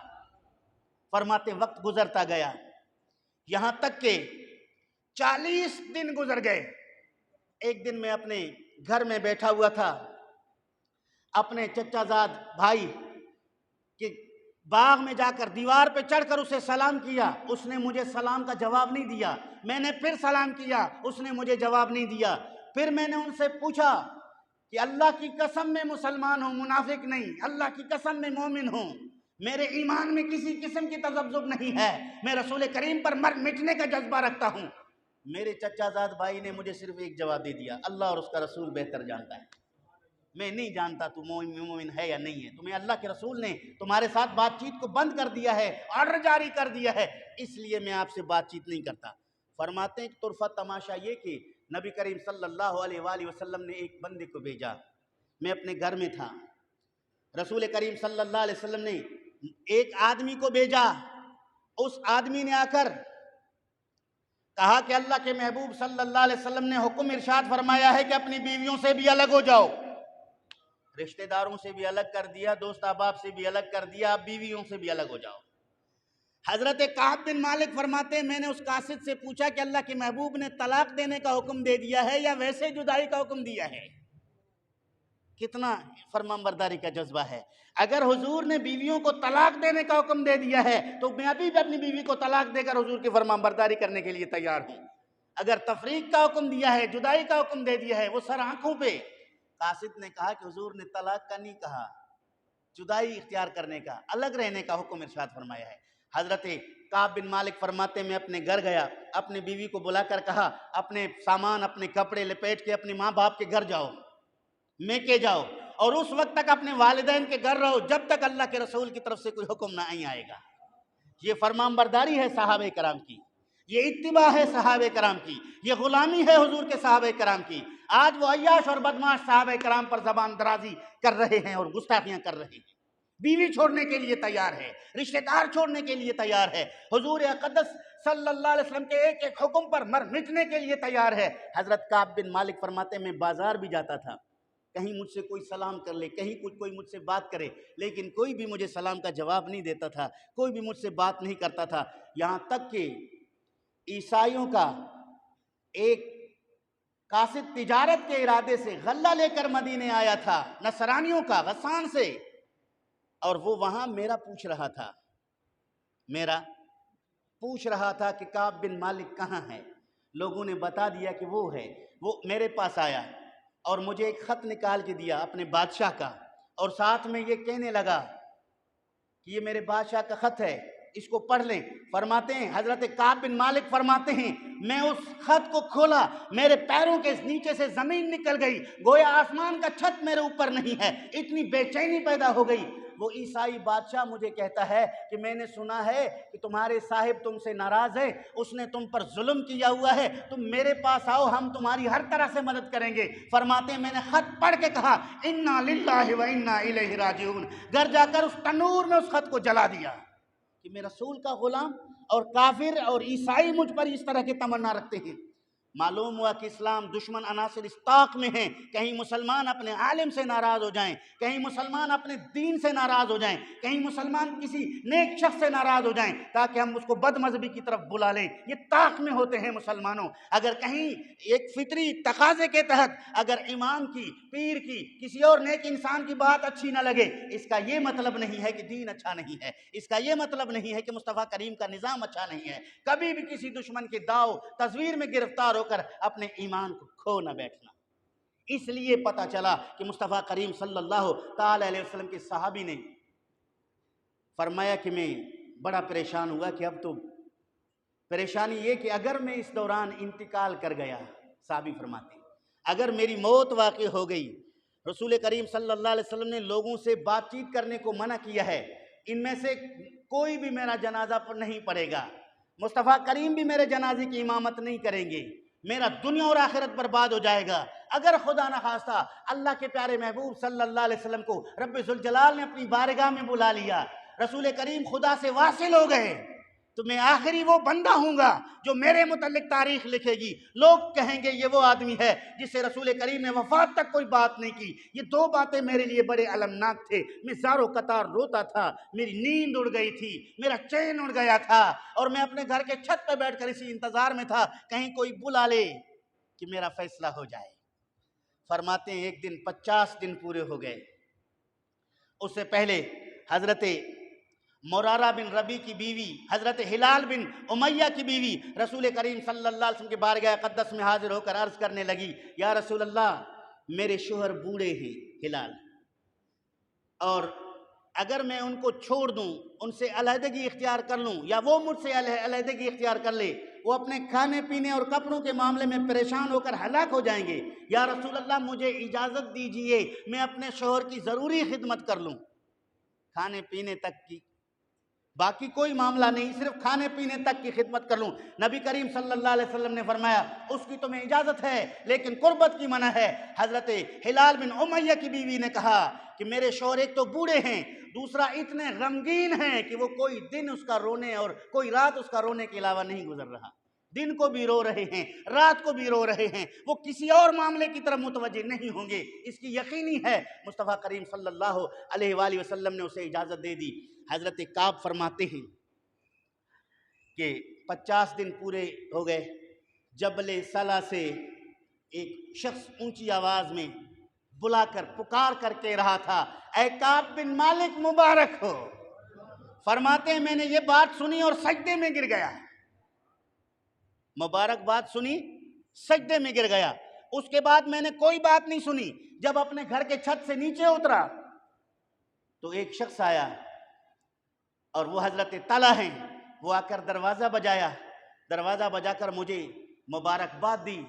فرماتے وقت گزرتا گیا، یہاں تک کہ 40 دن گزر گئے۔ ایک دن میں اپنے گھر میں بیٹھا ہوا تھا، اپنے چچا زاد بھائی کے باغ میں جا کر دیوار پہ چڑھ کر اسے سلام کیا، اس نے مجھے سلام کا جواب نہیں دیا، میں نے پھر سلام کیا، اس نے مجھے جواب نہیں دیا۔ پھر میں نے ان سے پوچھا کہ اللہ کی قسم میں مسلمان ہوں، منافق نہیں، اللہ کی قسم میں مومن ہوں، میرے ایمان میں کسی قسم کی تذبذب نہیں ہے، میں رسول کریم پر مر مٹنے کا جذبہ رکھتا ہوں۔ میرے چچا زاد بھائی نے مجھے صرف ایک جواب دے دیا، اللہ اور اس کا رسول بہتر جانتا ہے، میں نہیں جانتا تو مومن ہے یا نہیں ہے، تمہیں اللہ کے رسول نے تمہارے ساتھ بات چیت کو بند کر دیا ہے، آرڈر جاری کر دیا ہے، اس لیے میں آپ سے بات چیت نہیں کرتا۔ فرماتے ہیں طرفہ تماشا یہ کہ نبی کریم صلی اللہ علیہ وآلہ وسلم نے ایک بندے کو بھیجا، میں اپنے گھر میں تھا، رسول کریم صلی اللہ علیہ وسلم نے ایک آدمی کو بھیجا، اس آدمی نے آ کر کہا کہ اللہ کے محبوب صلی اللہ علیہ وسلم نے حکم ارشاد فرمایا ہے کہ اپنی بیویوں سے بھی الگ ہو جاؤ، رشتہ داروں سے بھی الگ کر دیا، دوست احباب سے بھی الگ کر دیا، اب بیویوں سے بھی الگ ہو جاؤ۔ حضرت کعب بن مالک فرماتے ہیں میں نے اس قاصد سے پوچھا کہ اللہ کے محبوب نے طلاق دینے کا حکم دے دیا ہے یا ویسے جدائی کا حکم دیا ہے؟ کتنا فرمانبرداری کا جذبہ ہے، اگر حضور نے بیویوں کو طلاق دینے کا حکم دے دیا ہے تو میں ابھی بھی اپنی بیوی کو طلاق دے کر حضور کی فرمانبرداری کرنے کے لیے تیار ہوں۔ اگر تفریق کا حکم دیا ہے، جدائی کا حکم دے دیا ہے، وہ سر آنکھوں پہ۔ قاصد نے کہا کہ حضور نے طلاق کا نہیں کہا، جدائی اختیار کرنے کا، الگ رہنے کا حکم ارشاد فرمایا ہے۔ حضرت کعب بن مالک فرماتے میں اپنے گھر گیا، اپنے بیوی کو بلا کر کہا اپنے سامان اپنے کپڑے لپیٹ کے اپنے ماں باپ کے گھر جاؤ، میکے جاؤ، اور اس وقت تک اپنے والدین کے گھر رہو جب تک اللہ کے رسول کی طرف سے کوئی حکم نہیں آئے گا۔ یہ فرمان برداری ہے صحابہ کرام کی، یہ اتباع ہے صحابہ کرام کی، یہ غلامی ہے حضور کے صحابہ کرام کی۔ آج وہ عیاش اور بدماش صحابہ کرام پر زبان درازی کر رہے ہیں اور گستاخیاں کر رہے ہیں، بیوی چھوڑنے کے لیے تیار ہے، رشتہ دار چھوڑنے کے لیے تیار ہے، حضور اقدس صلی اللہ علیہ وسلم کے ایک ایک حکم پر مر مٹنے کے لیے تیار ہے۔ حضرت کعب بن مالک فرماتے میں بازار بھی جاتا تھا، کہیں مجھ سے کوئی سلام کر لے، کہیں کوئی مجھ سے بات کرے، لیکن کوئی بھی مجھے سلام کا جواب نہیں دیتا تھا، کوئی بھی مجھ سے بات نہیں کرتا تھا۔ یہاں تک کہ عیسائیوں کا ایک قاصد تجارت کے ارادے سے غلہ لے کر مدینے آیا تھا، نصرانیوں کا، غسان سے، اور وہ وہاں میرا پوچھ رہا تھا کہ کعب بن مالک کہاں ہے۔ لوگوں نے بتا دیا کہ وہ ہے۔ وہ میرے پاس آیا اور مجھے ایک خط نکال کے دیا اپنے بادشاہ کا، اور ساتھ میں یہ کہنے لگا کہ یہ میرے بادشاہ کا خط ہے، اس کو پڑھ لیں۔ فرماتے ہیں حضرت کعب بن مالک فرماتے ہیں میں اس خط کو کھولا، میرے پیروں کے نیچے سے زمین نکل گئی، گویا آسمان کا چھت میرے اوپر نہیں ہے، اتنی بے چینی پیدا ہو گئی۔ وہ عیسائی بادشاہ مجھے کہتا ہے کہ میں نے سنا ہے کہ تمہارے صاحب تم سے ناراض ہے، اس نے تم پر ظلم کیا ہوا ہے، تم میرے پاس آؤ، ہم تمہاری ہر طرح سے مدد کریں گے۔ فرماتے ہیں میں نے خط پڑھ کے کہا انا للہ و انا الیہ راجعون، گھر جا کر اس تنور میں اس خط کو جلا دیا کہ میں رسول کا غلام، اور کافر اور عیسائی مجھ پر اس طرح کی تمنا رکھتے ہیں۔ معلوم ہوا کہ اسلام دشمن عناصر اس طاق میں ہیں، کہیں مسلمان اپنے عالم سے ناراض ہو جائیں، کہیں مسلمان اپنے دین سے ناراض ہو جائیں، کہیں مسلمان کسی نیک شخص سے ناراض ہو جائیں تاکہ ہم اس کو بد مذہبی کی طرف بلا لیں۔ یہ طاق میں ہوتے ہیں مسلمانوں۔ اگر کہیں ایک فطری تقاضے کے تحت اگر امام کی، پیر کی، کسی اور نیک انسان کی بات اچھی نہ لگے، اس کا یہ مطلب نہیں ہے کہ دین اچھا نہیں ہے، اس کا یہ مطلب نہیں ہے کہ مصطفیٰ کریم کا نظام اچھا نہیں ہے۔ کبھی بھی کسی دشمن کے داؤ تصویر میں گرفتار ہو کر اپنے ایمان کو کھو نہ بیٹھنا۔ اس لیے پتہ چلا کہ مصطفیٰ کریم صلی اللہ تعالی علیہ وسلم کے صحابی نے فرمایا کہ میں بڑا پریشان ہوا کہ اب تو پریشانی یہ کہ اگر میں اس دوران انتقال کر گیا، صحابی فرماتے ہیں اگر میری موت واقع ہو گئی، رسول کریم صلی اللہ علیہ وسلم نے لوگوں سے بات چیت کرنے کو منع کیا ہے، ان میں سے کوئی بھی میرا جنازہ پر نہیں پڑے گا، مصطفیٰ کریم بھی میرے جنازے کی امامت نہیں کریں گے، میرا دنیا اور آخرت برباد ہو جائے گا۔ اگر خدا نخواستہ اللہ کے پیارے محبوب صلی اللہ علیہ وسلم کو رب ذوالجلال نے اپنی بارگاہ میں بلا لیا، رسول کریم خدا سے واصل ہو گئے، تو میں آخری وہ بندہ ہوں گا جو میرے متعلق تاریخ لکھے گی، لوگ کہیں گے یہ وہ آدمی ہے جس سے رسول کریم نے وفات تک کوئی بات نہیں کی۔ یہ دو باتیں میرے لیے بڑے المناک تھے، میں زارو قطار روتا تھا، میری نیند اڑ گئی تھی، میرا چین اڑ گیا تھا، اور میں اپنے گھر کے چھت پہ بیٹھ کر اسی انتظار میں تھا کہیں کوئی بلا لے کہ میرا فیصلہ ہو جائے۔ فرماتے ہیں ایک دن 50 دن پورے ہو گئے، اس سے پہلے حضرت مرارہ بن ربی کی بیوی، حضرت ہلال بن امیہ کی بیوی رسول کریم صلی اللہ علیہ وسلم کے بارگاہ اقدس میں حاضر ہو کر عرض کرنے لگی یا رسول اللہ میرے شوہر بوڑھے ہیں ہلال، اور اگر میں ان کو چھوڑ دوں، ان سے علیحدگی اختیار کر لوں یا وہ مجھ سے علیحدگی اختیار کر لے، وہ اپنے کھانے پینے اور کپڑوں کے معاملے میں پریشان ہو کر ہلاک ہو جائیں گے، یا رسول اللہ مجھے اجازت دیجئے میں اپنے شوہر کی ضروری خدمت کر لوں، کھانے پینے تک کی، باقی کوئی معاملہ نہیں، صرف کھانے پینے تک کی خدمت کر لوں۔ نبی کریم صلی اللہ علیہ وسلم نے فرمایا اس کی تمہیں اجازت ہے لیکن قربت کی منع ہے۔ حضرت ہلال بن امیہ کی بیوی نے کہا کہ میرے شوہر ایک تو بوڑھے ہیں، دوسرا اتنے غمگین ہیں کہ وہ کوئی دن اس کا رونے اور کوئی رات اس کا رونے کے علاوہ نہیں گزر رہا، دن کو بھی رو رہے ہیں، رات کو بھی رو رہے ہیں، وہ کسی اور معاملے کی طرف متوجہ نہیں ہوں گے، اس کی یقینی ہے۔ مصطفیٰ کریم صلی اللہ علیہ وآلہ وسلم نے اسے اجازت دے دی۔ حضرت کعب فرماتے ہیں کہ 50 دن پورے ہو گئے، جبل صلا سے ایک شخص اونچی آواز میں بلا کر پکار کر کے رہا تھا اے کعب بن مالک مبارک ہو۔ فرماتے ہیں میں نے یہ بات سنی اور سجدے میں گر گیا، مبارک بات سنی، سجدے میں گر گیا۔ اس کے بعد میں نے کوئی بات نہیں سنی۔ جب اپنے گھر کے چھت سے نیچے اترا تو ایک شخص آیا اور وہ حضرت طلحہ ہیں، وہ آ کر دروازہ بجایا، دروازہ بجا کر مجھے مبارکباد دی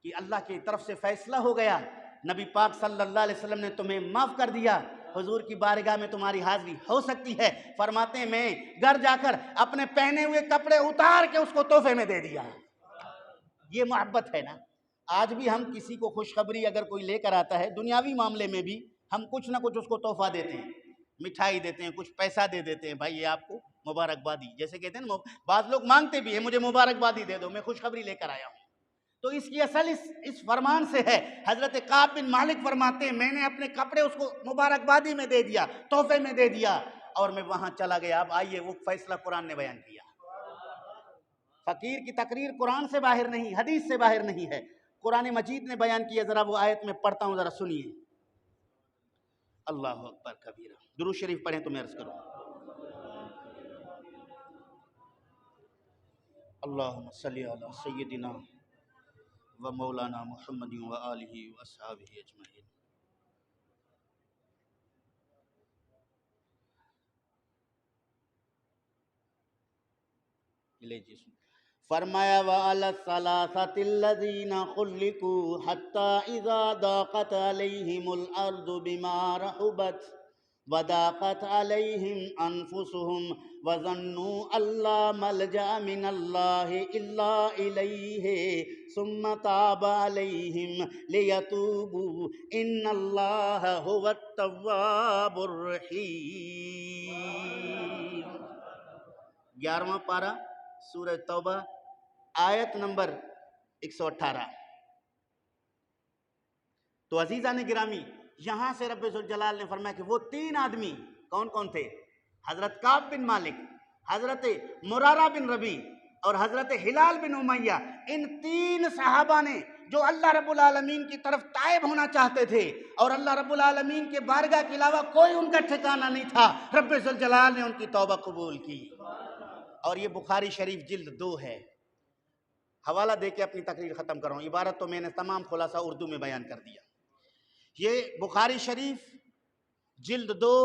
کہ اللہ کی طرف سے فیصلہ ہو گیا، نبی پاک صلی اللہ علیہ وسلم نے تمہیں معاف کر دیا، حضور کی بارگاہ میں تمہاری حاضری ہو سکتی ہے۔ فرماتے ہیں میں گھر جا کر اپنے پہنے ہوئے کپڑے اتار کے اس کو تحفے میں دے دیا۔ یہ محبت ہے نا۔ آج بھی ہم کسی کو خوشخبری اگر کوئی لے کر آتا ہے، دنیاوی معاملے میں بھی ہم کچھ نہ کچھ اس کو تحفہ دیتے ہیں، مٹھائی دیتے ہیں، کچھ پیسہ دے دیتے ہیں، بھائی یہ آپ کو مبارکبادی، جیسے کہتے ہیں نا، بعض لوگ مانگتے بھی ہیں مجھے مبارکبادی دے دو، میں خوشخبری لے کر آیا ہوں۔ تو اس کی اصل اس فرمان سے ہے۔ حضرت کعب بن مالک فرماتے ہیں میں نے اپنے کپڑے اس کو مبارکبادی میں دے دیا، تحفے میں دے دیا، اور میں وہاں چلا گیا۔ اب آئیے وہ فیصلہ قرآن نے بیان کیا۔ فقیر کی تقریر قرآن سے باہر نہیں، حدیث سے باہر نہیں ہے، قرآن مجید نے بیان کیا۔ ذرا وہ آیت میں پڑھتا ہوں، ذرا سنیے۔ اللہ اکبر کبیرہ، درود شریف پڑھیں تو میں عرض کروں۔ اللہم صلی علی سیدنا و مولانا محمد و آلہ و اصحابہ اجمعین۔ فرمایا وَعَلَى الثَّلَاثَةِ الَّذِينَ خُلِّقُوا حَتَّى إِذَا ضَاقَتْ عَلَيْهِمُ الْأَرْضُ بِمَا رَحُبَتْ وَضَاقَتْ عَلَيْهِمْ أَنفُسُهُمْ وَظَنُّوا أَن لَّا مَلْجَأَ مِنَ اللَّهِ إِلَّا إِلَيْهِ ثُمَّ تَابَ عَلَيْهِمْ لِيَتُوبُوا إِنَّ اللَّهَ هُوَ التَّوَّابُ الرَّحِيمُ۔ 11واں پارہ سورہ توبہ آیت نمبر 118۔ تو عزیزان گرامی، یہاں سے رب ذوالجلال نے فرمایا کہ وہ تین آدمی کون کون تھے؟ حضرت کعب بن مالک، حضرت مرارہ بن ربیع اور حضرت ہلال بن امیہ۔ ان تین صحابہ نے جو اللہ رب العالمین کی طرف تائب ہونا چاہتے تھے، اور اللہ رب العالمین کے بارگاہ کے علاوہ کوئی ان کا ٹھکانہ نہیں تھا، رب ذوالجلال نے ان کی توبہ قبول کی۔ اور یہ بخاری شریف جلد 2 ہے۔ حوالہ دے کے اپنی تقریر ختم کر رہا ہوں، عبارت تو میں نے تمام خلاصہ اردو میں بیان کر دیا۔ یہ بخاری شریف جلد 2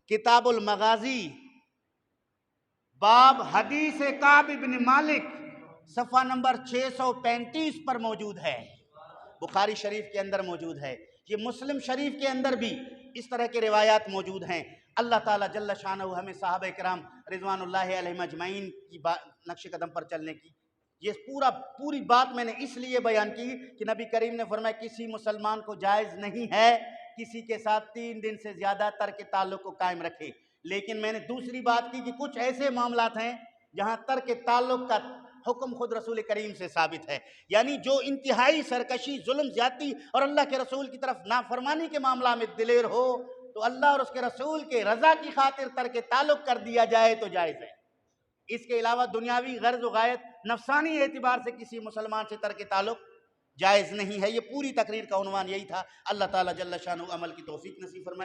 کتاب المغازی باب حدیث کعب بن مالک صفحہ نمبر 635 پر موجود ہے، بخاری شریف کے اندر موجود ہے۔ یہ مسلم شریف کے اندر بھی اس طرح کے روایات موجود ہیں۔ اللہ تعالیٰ جل شانہ ہمیں صحابہ کرام رضوان اللہ علیہم اجمعین کی نقش قدم پر چلنے کی۔ یہ پوری بات میں نے اس لیے بیان کی کہ نبی کریم نے فرمایا کسی مسلمان کو جائز نہیں ہے کسی کے ساتھ 3 دن سے زیادہ ترک تعلق کو قائم رکھے۔ لیکن میں نے دوسری بات کی کہ کچھ ایسے معاملات ہیں جہاں ترک تعلق کا حکم خود رسول کریم سے ثابت ہے، یعنی جو انتہائی سرکشی، ظلم، زیادتی اور اللہ کے رسول کی طرف نافرمانی کے معاملہ میں دلیر ہو تو اللہ اور اس کے رسول کے رضا کی خاطر ترک تعلق کر دیا جائے تو جائز ہے۔ اس کے علاوہ دنیاوی غرض و غایت، نفسانی اعتبار سے کسی مسلمان سے ترک تعلق جائز نہیں ہے۔ یہ پوری تقریر کا عنوان یہی تھا۔ اللہ تعالیٰ جل شانہ عمل کی توفیق نصیب فرمائے۔